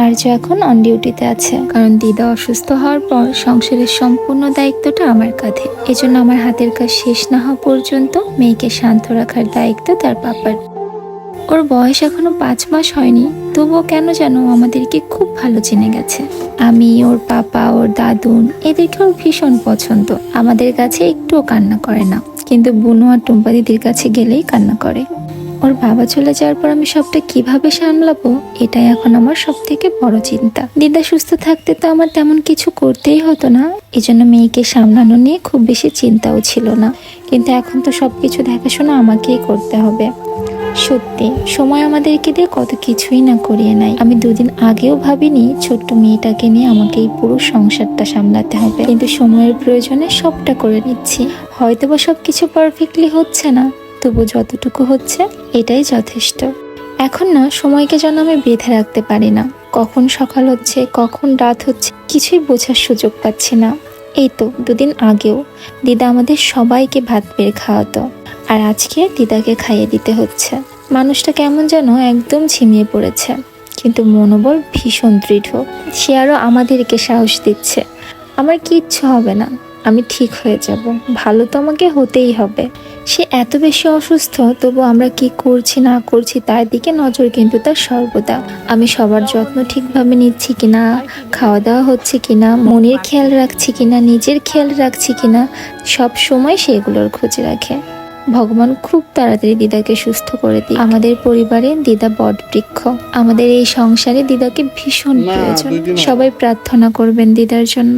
আর্য এখন অন ডিউটিতে আছে, কারণ দিদা অসুস্থ হওয়ার পর সংসারের সম্পূর্ণ দায়িত্বটা আমার কাঁধে। এজন্য আমার হাতের কাজ শেষ না হওয়া পর্যন্ত মেয়েকে শান্ত রাখার দায়িত্ব তার পাপার। ওর বয়স এখনো 5 মাস হয়নি, তবুও কেন যেন আমাদেরকে খুব ভালো চিনে গেছে। আমি, ওর পাপা, ওর দাদুন, এদেরকে ওর ভীষণ পছন্দ। আমাদের কাছে একটুও কান্না করে না, কিন্তু বুনু আর টুম্পা দিদির কাছে গেলেই কান্না করে। ওর বাবা চলে যাওয়ার পর আমি সবটা কিভাবে সামলাবো, এটাই এখন আমার সব থেকে বড় চিন্তা। দিদা সুস্থ থাকতে তো আমার তেমন কিছু করতেই হতো না, এজন্য মেয়েকে সামলানো নিয়ে খুব বেশি চিন্তাও ছিল না। কিন্তু এখন তো সবকিছু দেখাশোনা আমাকেই করতে হবে। সত্যি সময় আমাদেরকে দিয়ে কত কিছুই না করিয়ে নেয়। আমি 2 দিন আগেও ভাবিনি ছোট্ট মেয়েটাকে নিয়ে আমাকে এই পুরো সংসারটা সামলাতে হবে, কিন্তু সময়ের প্রয়োজনে সবটা করে নিচ্ছি। হয়তো বা সবকিছু পারফেক্টলি হচ্ছে না, তবু যতটুকু হচ্ছে এটাই যথেষ্ট। এখন না সময়কে যেন আমি বেঁধে রাখতে পারি না। কখন সকাল হচ্ছে, কখন রাত হচ্ছে, কিছুই বোঝার সুযোগ পাচ্ছি না। এই তো 2 দিন আগেও দিদা আমাদের সবাইকে ভাত বেড়ে খাওয়াতো, আর আজকে দিদাকে খাইয়ে দিতে হচ্ছে। মানুষটা কেমন যেন একদম ঝিমিয়ে পড়েছে, কিন্তু মনোবল ভীষণ দৃঢ়। সে আরও আমাদেরকে সাহস দিচ্ছে, আমার কিচ্ছু হবে না, আমি ঠিক হয়ে যাব, ভালো তো আমাকে হতেই হবে। সে এত বেশি অসুস্থ, তবু আমরা কি করছি না করছি তার দিকে নজর কিন্তু তার সর্বদা। আমি সবার যত্ন ঠিকভাবে নিচ্ছি কিনা, খাওয়া দাওয়া হচ্ছে কিনা, মনের খেয়াল রাখছি কিনা, নিজের খেয়াল রাখছি কিনা, সব সময় সেগুলোর খোঁজ রাখে। ভগবান খুব তাড়াতাড়ি দিদাকে সুস্থ করে দিই। আমাদের পরিবারে দিদা বট বৃক্ষ, আমাদের এই সংসারে দিদাকে ভীষণ প্রয়োজন। সবাই প্রার্থনা করবেন দিদার জন্য।